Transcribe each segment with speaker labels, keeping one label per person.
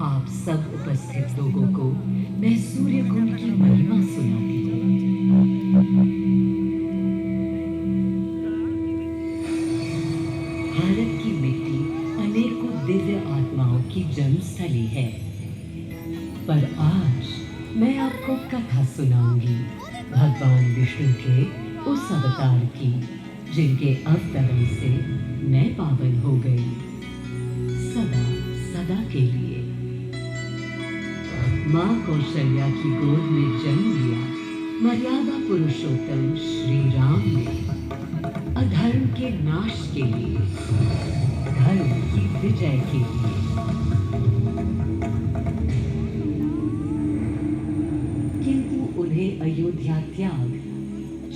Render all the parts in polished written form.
Speaker 1: आप सब उपस्थित लोगों को मैं सूर्यकुंड की महिमा सुनाती हूँ। भारत की मिट्टी अनेकों दिव्य आत्माओं की जन्मस्थली है, पर आज मैं आपको कथा सुनाऊंगी भगवान विष्णु के उस अवतार की, जिनके अवतरण से मैं पावन हो गई, सदा सदा के लिए। माँ कौशल्या की गोद में जन्म लिया मर्यादा पुरुषोत्तम श्री राम ने अधर्म के नाश के लिए, धर्म की विजय के लिए। किंतु उन्हें अयोध्या त्याग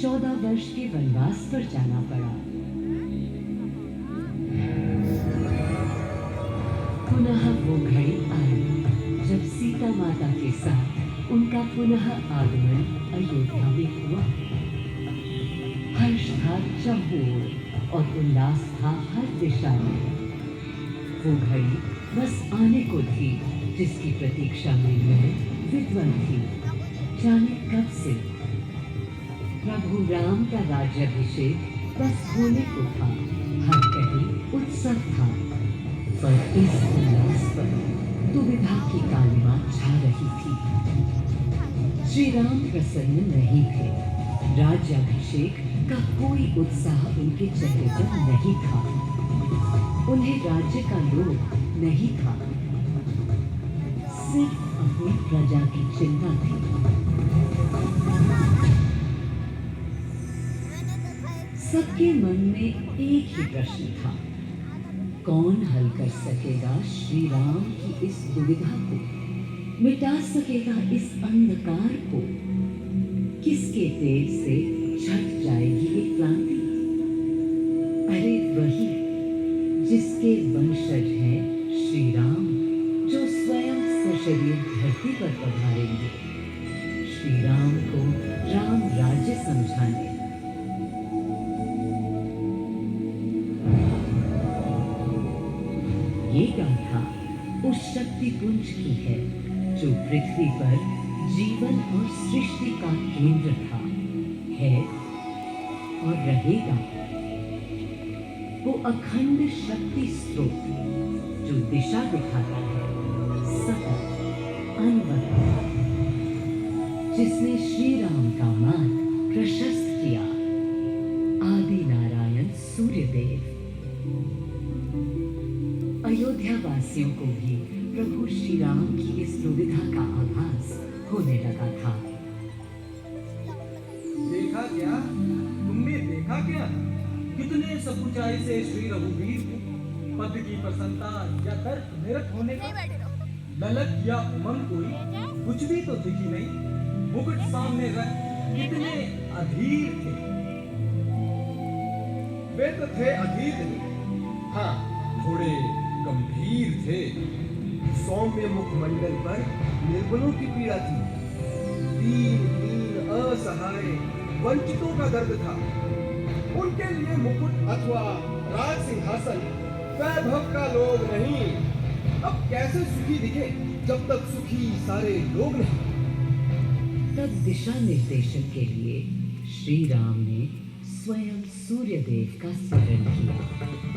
Speaker 1: 14 वर्ष के वनवास पर जाना पड़ा। पुनः वो घड़ी आई जब सीता माता के साथ उनका पुनः आगमन अयोध्या में हुआ। हर्ष था चहुओर और उल्लास था हर दिशा में। वो घड़ी बस आने को थी जिसकी प्रतीक्षा में मैं विद्वान थी, जाने कब से। प्रभु राम का राज्याभिषेक बस होने को था, हर कहीं उत्सव था, पर इस उल्लास पर दुविधा की कालिमा छा रही थी। श्री राम प्रसन्न नहीं थे, राज्याभिषेक का कोई उत्साह उनके चेहरे पर नहीं था, उन्हें राज्य का लोभ नहीं था, सिर्फ अपनी प्रजा की चिंता थी। सबके मन में एक ही प्रश्न था, कौन हल कर सकेगा श्री राम की इस दुविधा को, मिटा सकेगा इस अंधकार को, किसके तेज से छट जाएगी ये क्रांति। अरे वही जिसके वंशज हैं श्री राम, जो स्वयं सशरीर धरती पर पधारेंगे श्री राम को राम राज्य समझाने। ये गाथा उस शक्ति पुंज की है जो पृथ्वी पर जीवन और सृष्टि का केंद्र था, है और रहेगा। वो अखंड शक्ति स्रोत जो दिशा दिखाता है, सतत अनवरत, जिसने श्री राम का मार्ग प्रशस्त किया, आदि नारायण सूर्यदेव। अयोध्या वासियों को भी प्रभु श्री राम की इस दुविधा का आभास होने लगा था।
Speaker 2: देखा क्या? तुमने देखा क्या? कितने सकुचाई से श्री रघुवीर को पद की प्रसन्नता या तर्क निरत होने का ललक या उमंग कोई कुछ भी तो दिखी नहीं। मुकुट सामने रख कितने अधीर थे।
Speaker 3: वे तो थे अधीर नहीं, हाँ थोड़े गंभीर थे। सौम्य मुखमंडल पर निर्बलों की पीड़ा थी, दीन असहाय वंचितों का दर्द था। उनके लिए मुकुट अथवा राज सिंहासन वैभव का लोभ नहीं। अब कैसे सुखी दिखे जब तक सुखी सारे लोग नहीं।
Speaker 1: तब दिशा निर्देशन के लिए श्री राम ने स्वयं सूर्यदेव का स्मरण किया।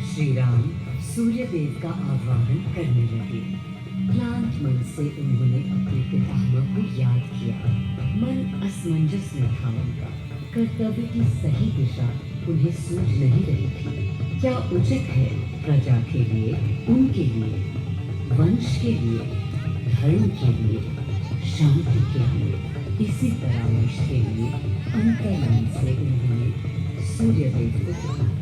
Speaker 1: श्री राम सूर्यदेव का आह्वान करने लगे। क्लांत मन से उन्होंने अपने पितामह को याद किया। मन असमंजस में था उनका, कर्तव्य की सही दिशा उन्हें सूझ नहीं रही थी। क्या उचित है प्रजा के लिए, उनके लिए, वंश के लिए, धर्म के लिए, शांति के लिए, इसी परामर्श के लिए अंतर्मन से उन्होंने सूर्यदेव को पुकारा।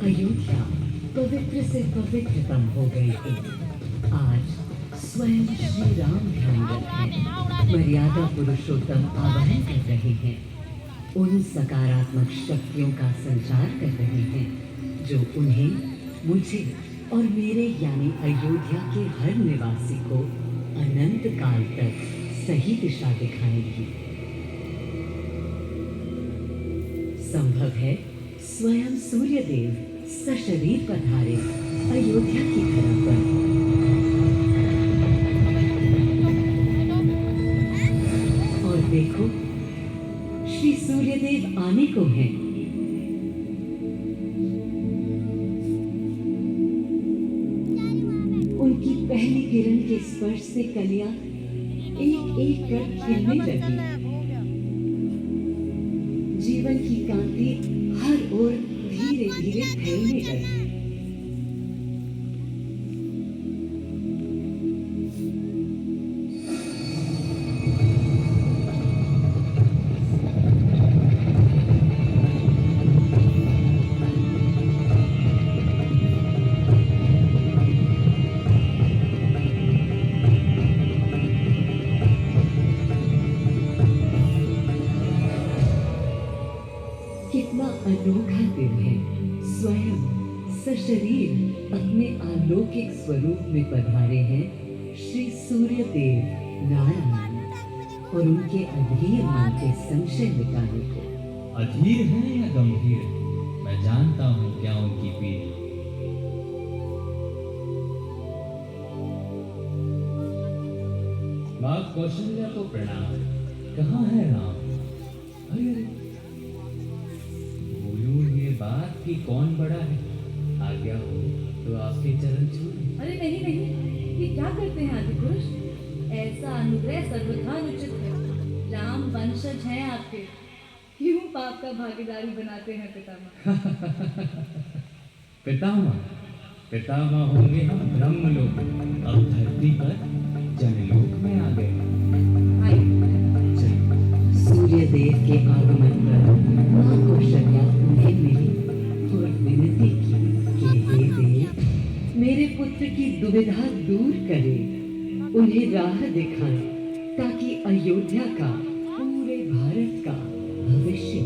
Speaker 1: अयोध्या पवित्र से पवित्रतम हो गई थी। आज स्वयं श्री राम ध्यान रखें, मर्यादा पुरुषोत्तम आवाहन कर रहे हैं, उन सकारात्मक शक्तियों का संचार कर रहे हैं जो उन्हें, मुझे और मेरे यानी अयोध्या के हर निवासी को अनंत काल तक सही दिशा दिखाएगी। संभव है स्वयं सूर्यदेव सशरीर पधारे अयोध्या की धरा पर। और देखो, श्री सूर्यदेव आने को हैं। उनकी पहली किरण के स्पर्श से कलियां एक एक कर खिलने लगी। जीवन की कांति हर ओर धीरे धीरे फैलने लगी। कितना अनोखा दिन है। स्वयं सशरीर अपने अलौकिक स्वरूप में पधारे हैं श्री सूर्यदेव नारायण, और उनके अधीर मन के संशय मिटाने को।
Speaker 4: अधीर है या गंभीर, मैं जानता हूँ क्या उनकी पीड़। माँ कौशल्या को प्रणाम। कहाँ है राम? अरे बोलूं ये बात कि कौन बड़ा है, आज्ञा हो तो आपके चरण छूए।
Speaker 5: अरे नहीं नहीं, ये क्या करते हैं आदिपुरुष? ऐसा अनुग्रह सर्वथा अनुचित है। राम वंशज हैं आपके, क्यों पाप का भागीदारी बनाते हैं पितामह?
Speaker 4: पितामह पितामह होंगे हम ब्रह्मलोक, अब धरती पर जनलोक में आ गए।
Speaker 1: सूर्यदेव के आगमन पर माँ कौशल्या उन्हें मिली और विनती की कि हे देव, मेरे पुत्र की दुविधा दूर करें, उन्हें राह दिखाएं, ताकि अयोध्या का, पूरे भारत का भविष्य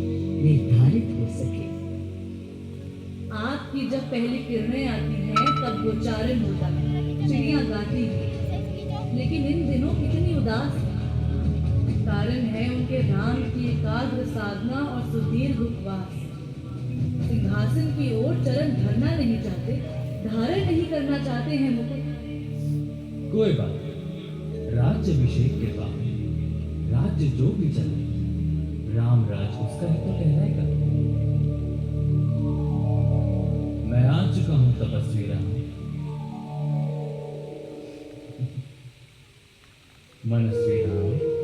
Speaker 1: निर्धारित हो सके।
Speaker 5: आपकी जब पहली किरणें आती हैं तब गोचारण होता है, चिड़िया गाती हैं, लेकिन इन दिनों कितनी उदास है। कारण है उनके राम की एकाग्र साधना और सुदीर्घ उपवास। सिंहासन की ओर चरण धरना नहीं चाहते, धारण नहीं करना चाहते हैं मुकुट।
Speaker 4: कोई बात नहीं, राज्याभिषेक के बाद राज्य जो भी चले, राम राज उसका ही तो कहलाएगा। मैं आ चुका हूं तपस्वी राम। मनस्वी राम,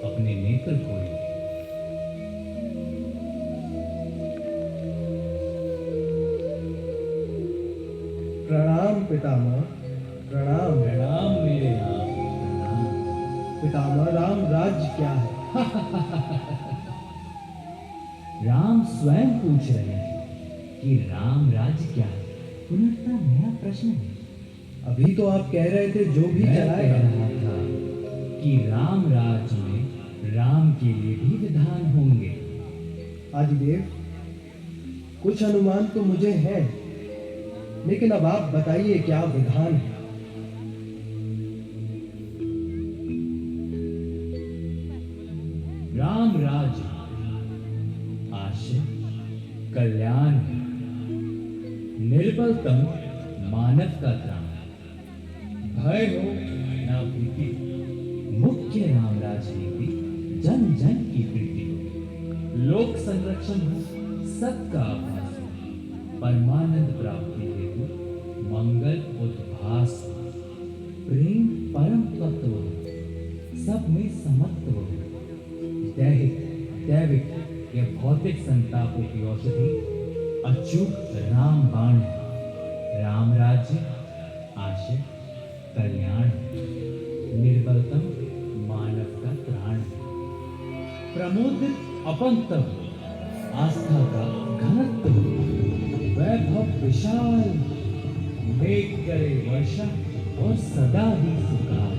Speaker 4: अपने नेत्र खोले।
Speaker 3: प्रणाम पितामह, प्रणाम।
Speaker 4: प्रणाम मेरे राम, प्रणाम।
Speaker 3: पितामह, राम राज्य क्या है?
Speaker 4: राम स्वयं पूछ रहे हैं कि राम राज्य क्या है। पुनः नया प्रश्न है।
Speaker 3: अभी तो आप कह रहे थे जो भी
Speaker 4: मैं
Speaker 3: चलाएगा।
Speaker 4: कह रहा था कि राम राज्य में राम के लिए भी विधान होंगे।
Speaker 3: आदिदेव, कुछ अनुमान तो मुझे है, लेकिन अब आप बताइए क्या विधान है।
Speaker 4: राम राज्य आशय कल्याण है, निर्बलतम मानव का त्राण, भय हो न भीति, मुख्य राम राजनीति जन जन की प्रीति हो, लोक संरक्षण हो, सबका आभास हो, परमानंद प्राप्ति हेतु मंगल उद्भास हो, प्रेम परम तत्व हो, सब में समत्व हो, दैहिक दैविक या भौतिक संतापों की औषधि अचूक राम बाण है। राम राज्य आशय कल्याण है, निर्बलतम मानव का त्राण है, प्रमोदित अपंतव, आस्था का घनत्व, वैभव विशाल, मेघ करे वर्षा और सदा ही सुकाल,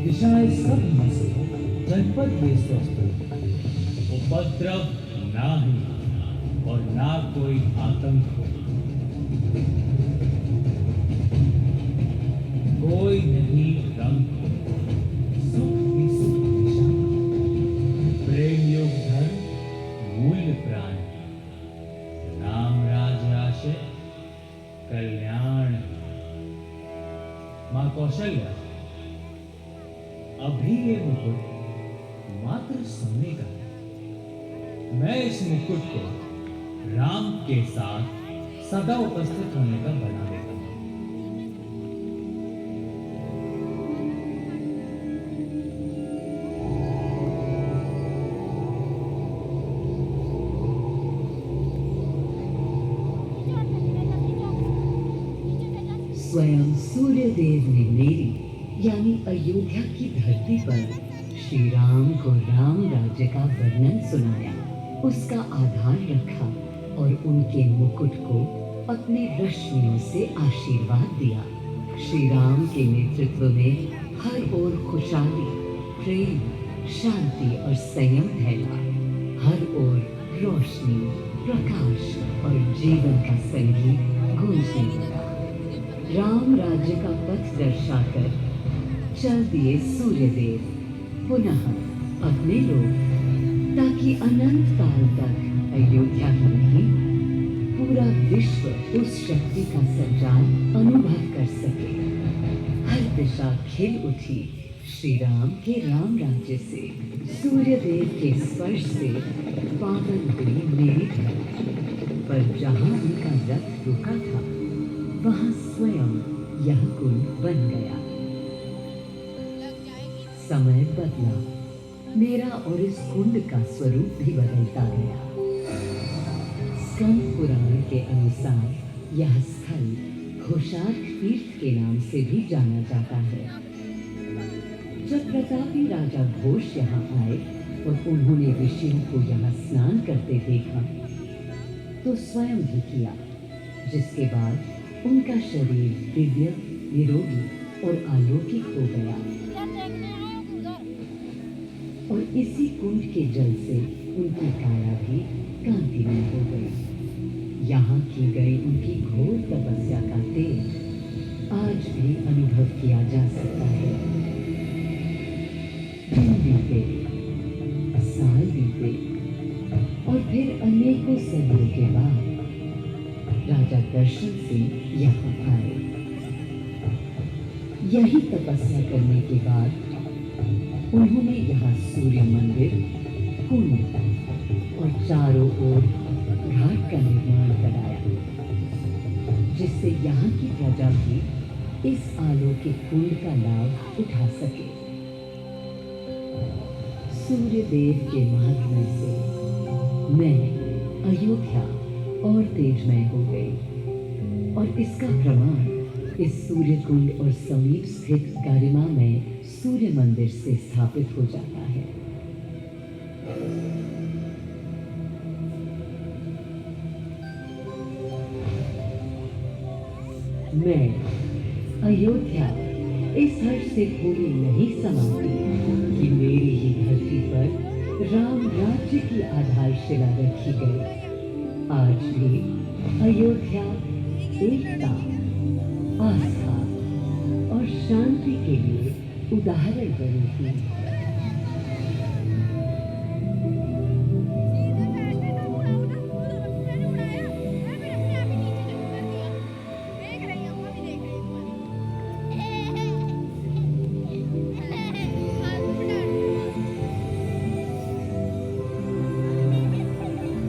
Speaker 4: दिशाएं सब मस्त हो, जनपद वे स्वस्थ हो, उपद्रव ना ही और ना कोई आतंक हो। कल्याण। मां कौशल्या, अभी ये मुकुट मात्र सोने का है। मैं इस मुकुट को राम के साथ सदा उपस्थित होने का बना देता हूं।
Speaker 1: स्वयं सूर्यदेव ने मेरी यानी अयोध्या की धरती पर श्री राम को राम राज्य का वर्णन सुनाया, उसका आधार रखा और उनके मुकुट को अपने रश्मियों से आशीर्वाद दिया। श्री राम के नेतृत्व में हर ओर खुशहाली, प्रेम, शांति और संयम फैला। हर ओर रोशनी, प्रकाश और जीवन का संगीत गूंजने लगा। राम राज्य का पथ दर्शाकर चल दिए सूर्यदेव पुनः अपने लोग, ताकि अनंत काल तक अयोध्या ही नहीं पूरा विश्व उस शक्ति का संचार अनुभव कर सके। हर दिशा खिल उठी श्री राम के राम राज्य से। सूर्यदेव के स्पर्श से पावन हुई मेरी धरती, पर जहाँ उनका रथ रुका था वहाँ स्वयं यह कुंड बन गया। समय बदला, मेरा और इस कुंड का स्वरूप भी बदलता गया। स्कंद पुराण के अनुसार यह स्थल घोषार्क तीर्थ के नाम से भी जाना जाता है। जब प्रतापी राजा घोष यहाँ आए और उन्होंने ऋषियों को यहाँ स्नान करते देखा तो स्वयं भी किया, जिसके बाद उनका शरीर दिव्य, निरोगी और अलौकिक हो गया। और इसी कुंड के जल से उनकी काया भी कांतिमय हो गई। यहाँ की गई उनकी घोर तपस्या का तेज आज भी अनुभव किया जा सकता है। दिन बीते, साल बीते और फिर अनेकों सदियों के बाद राजा दर्शन सिंह यहाँ आए। यही तपस्या करने के बाद उन्होंने यहाँ सूर्य मंदिर, कुंड और चारों ओर घाट का निर्माण कराया, जिससे यहाँ की प्रजा भी इस अलौकिक कुंड का लाभ उठा सके। सूर्यदेव के महात्म्य से मैं अयोध्या और तेजमय हो गई, और इसका प्रमाण इस सूर्य कुंड और समीप स्थित गरिमामय सूर्य मंदिर से स्थापित हो जाता है। मैं अयोध्या इस हर्ष से भूली नहीं समाती कि मेरी ही धरती पर राम राज्य की आधारशिला रखी गई। आज भी अयोध्या एकता, आस्था और शांति के लिए उदाहरण बनी थी।